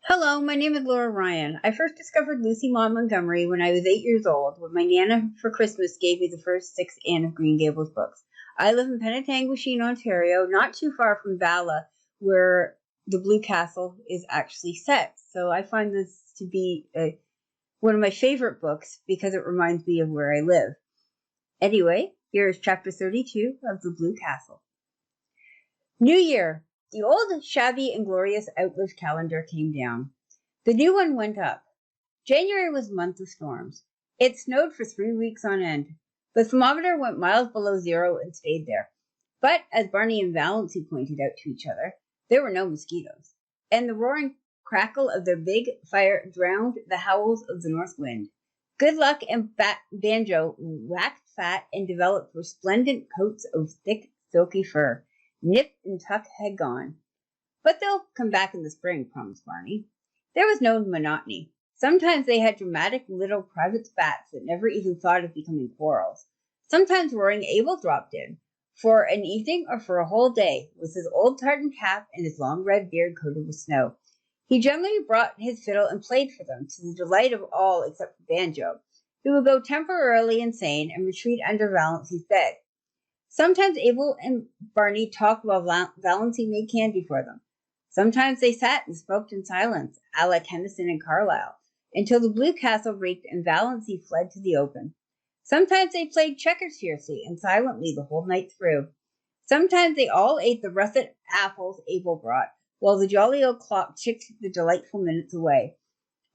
Hello, my name is Laura Ryan. I first discovered Lucy Maud Montgomery when I was 8 years old, when my Nana for Christmas gave me the first 6 Anne of Green Gables books. I live in Penetanguishene, Ontario, not too far from Vala, where the Blue Castle is actually set. So I find this to be one of my favorite books because it reminds me of where I live. Anyway, here is chapter 32 of The Blue Castle. New Year. The old shabby and glorious outlived calendar came down. The new one went up. January was a month of storms. It snowed for 3 weeks on end. The thermometer went miles below zero and stayed there. But, as Barney and Valencia pointed out to each other, there were no mosquitoes, and the roaring crackle of their big fire drowned the howls of the north wind. Good Luck and Banjo waxed fat and developed resplendent coats of thick, silky fur. Nip and Tuck had gone. But they'll come back in the spring, promised Barney. There was no monotony. Sometimes they had dramatic little private spats that never even thought of becoming quarrels. Sometimes Roaring Abel dropped in, for an evening or for a whole day, with his old tartan cap and his long red beard coated with snow. He generally brought his fiddle and played for them, to the delight of all except for Banjo, who would go temporarily insane and retreat under Valencia's bed. Sometimes Abel and Barney talked while Valencia made candy for them. Sometimes they sat and smoked in silence, a la Tennyson and Carlyle, until the Blue Castle reeked and Valencia fled to the open. Sometimes they played checkers fiercely and silently the whole night through. Sometimes they all ate the russet apples Abel brought, while the jolly old clock ticked the delightful minutes away.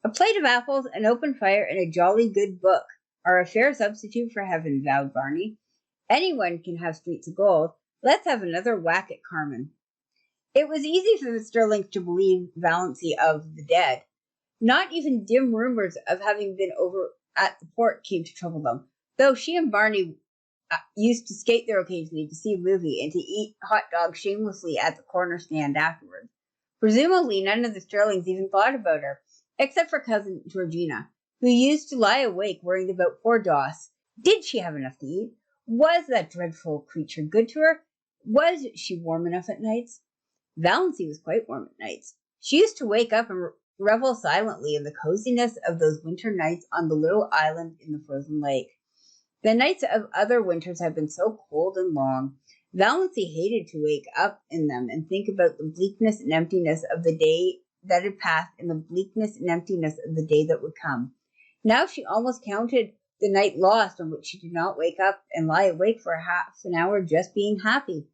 A plate of apples, an open fire, and a jolly good book are a fair substitute for heaven, vowed Barney. Anyone can have streets of gold. Let's have another whack at Carmen. It was easy for the Sterlings to believe Valencia of the dead. Not even dim rumors of having been over at the port came to trouble them, though she and Barney used to skate there occasionally to see a movie and to eat hot dogs shamelessly at the corner stand afterwards. Presumably, none of the Sterlings even thought about her, except for cousin Georgina, who used to lie awake worrying about poor Doss. Did she have enough to eat? Was that dreadful creature good to her? Was she warm enough at nights? Valencia was quite warm at nights. She used to wake up and revel silently in the coziness of those winter nights on the little island in the frozen lake. The nights of other winters had been so cold and long. Valencia hated to wake up in them and think about the bleakness and emptiness of the day that had passed and the bleakness and emptiness of the day that would come. Now she almost counted the night lost on which she did not wake up and lie awake for half an hour just being happy,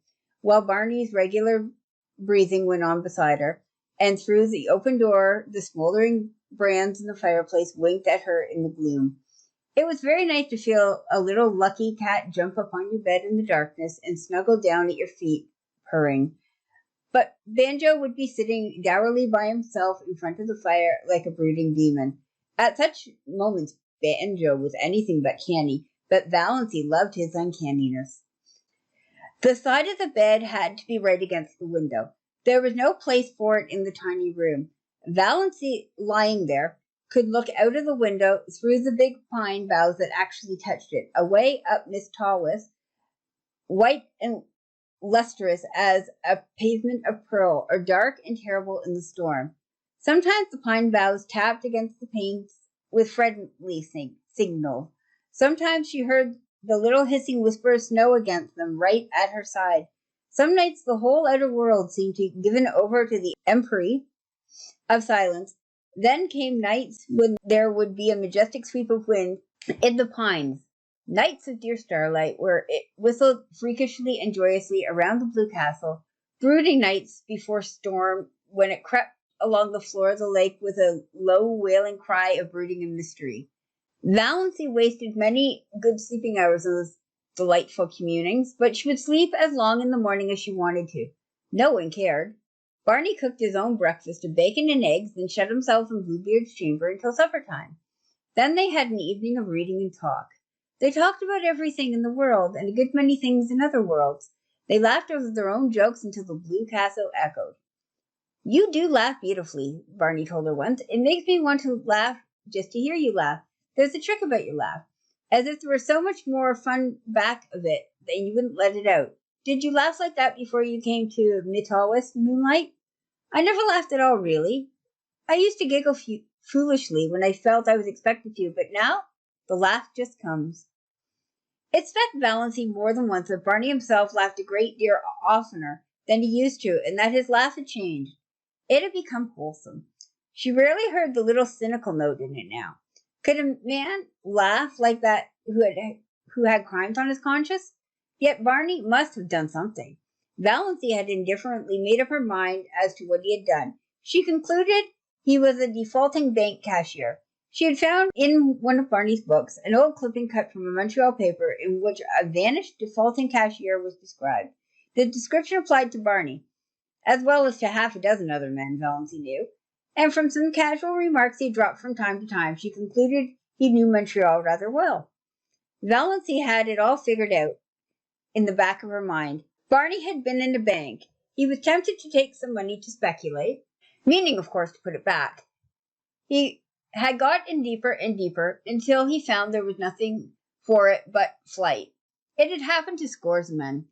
while Barney's regular breathing went on beside her, and through the open door the smoldering brands in the fireplace winked at her in the gloom. It was very nice to feel a little lucky cat jump upon your bed in the darkness and snuggle down at your feet, purring. But Banjo would be sitting dourly by himself in front of the fire like a brooding demon. At such moments Banjo was anything but canny, but Valencia loved his uncanniness. The side of the bed had to be right against the window. There was no place for it in the tiny room. Valencia, lying there, could look out of the window through the big pine boughs that actually touched it, away up Miss Tawis, white and lustrous as a pavement of pearl, or dark and terrible in the storm. Sometimes the pine boughs tapped against the panes with friendly signals. Sometimes she heard the little hissing whisper of snow against them right at her side. Some nights the whole outer world seemed to be given over to the empery of silence. Then came nights when there would be a majestic sweep of wind in the pines, nights of dear starlight where it whistled freakishly and joyously around the Blue Castle, brooding nights before storm when it crept along the floor of the lake with a low wailing cry of brooding and mystery. Valencia wasted many good sleeping hours in those delightful communings, but she would sleep as long in the morning as she wanted to. No one cared. Barney cooked his own breakfast of bacon and eggs, then shut himself in Bluebeard's chamber until supper time. Then they had an evening of reading and talk. They talked about everything in the world and a good many things in other worlds. They laughed over their own jokes until the Blue Castle echoed. "You do laugh beautifully," Barney told her once. "It makes me want to laugh just to hear you laugh. There's a trick about your laugh, as if there were so much more fun back of it that you wouldn't let it out. Did you laugh like that before you came to Mitawis, Moonlight?" "I never laughed at all, really. I used to giggle foolishly when I felt I was expected to, but now the laugh just comes. It struck Valency more than once that Barney himself laughed a great deal oftener than he used to, and that his laugh had changed. It had become wholesome. She rarely heard the little cynical note in it now. Could a man laugh like that who had crimes on his conscience? Yet Barney must have done something. Valency had indifferently made up her mind as to what he had done. She concluded he was a defaulting bank cashier. She had found in one of Barney's books an old clipping cut from a Montreal paper in which a vanished defaulting cashier was described. The description applied to Barney, as well as to half a dozen other men Valency knew, and from some casual remarks he dropped from time to time, she concluded he knew Montreal rather well. Valency had it all figured out in the back of her mind. Barney had been in a bank. He was tempted to take some money to speculate, meaning, of course, to put it back. He had got in deeper and deeper until he found there was nothing for it but flight. It had happened to scores of men.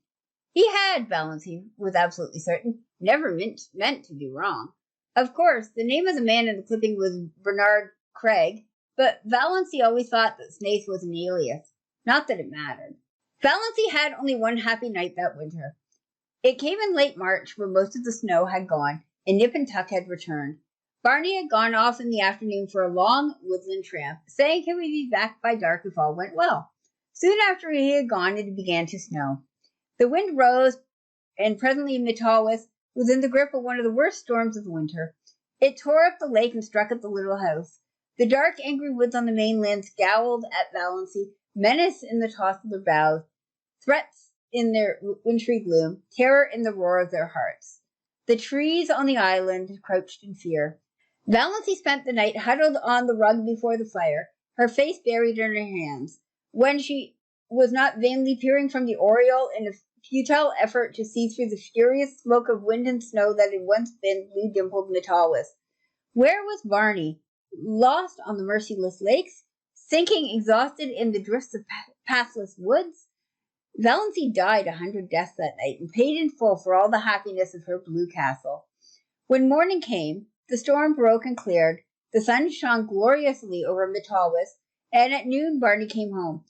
He had, Valency was absolutely certain, never meant to do wrong. Of course, the name of the man in the clipping was Bernard Craig, but Valency always thought that Snaith was an alias. Not that it mattered. Valency had only one happy night that winter. It came in late March, where most of the snow had gone, and Nip and Tuck had returned. Barney had gone off in the afternoon for a long woodland tramp, saying he would be back by dark if all went well. Soon after he had gone, it began to snow. The wind rose, and presently Metawis was in the grip of one of the worst storms of the winter. It tore up the lake and struck at the little house. The dark, angry woods on the mainland scowled at Valency, menace in the toss of their boughs, threats in their wintry gloom, terror in the roar of their hearts. The trees on the island crouched in fear. Valency spent the night huddled on the rug before the fire, her face buried in her hands, when she was not vainly peering from the oriel in a futile effort to see through the furious smoke of wind and snow that had once been blue-dimpled Metawis. Where was Barney? Lost on the merciless lakes? Sinking exhausted in the drifts of pathless woods? Valency died 100 deaths that night and paid in full for all the happiness of her blue castle. When morning came, the storm broke and cleared. The sun shone gloriously over Metawis, and at noon Barney came home.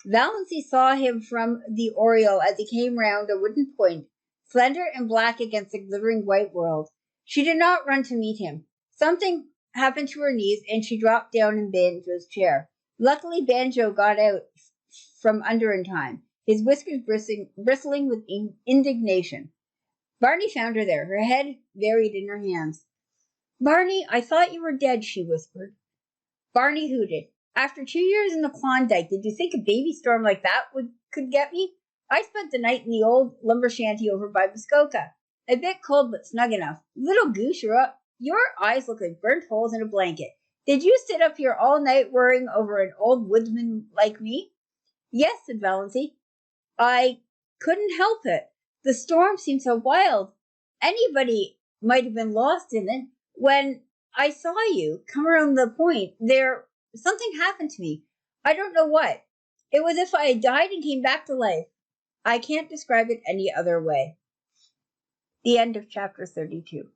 Valency saw him from the oriel as he came round a wooden point, slender and black against the glittering white world. She did not run to meet him. Something happened to her knees, and she dropped down in Banjo's chair. Luckily, Banjo got out from under in time, his whiskers bristling with indignation. Barney found her there, her head buried in her hands. "Barney, I thought you were dead," she whispered. Barney hooted. "After 2 years in the Klondike, did you think a baby storm like that could get me? I spent the night in the old lumber shanty over by Muskoka. A bit cold, but snug enough. Little goose, your eyes look like burnt holes in a blanket. Did you sit up here all night worrying over an old woodsman like me?" "Yes," said Valency. "I couldn't help it. The storm seemed so wild. Anybody might have been lost in it. When I saw you come around the point, something happened to me. I don't know what. It was as if I had died and came back to life. I can't describe it any other way." The end of chapter 32.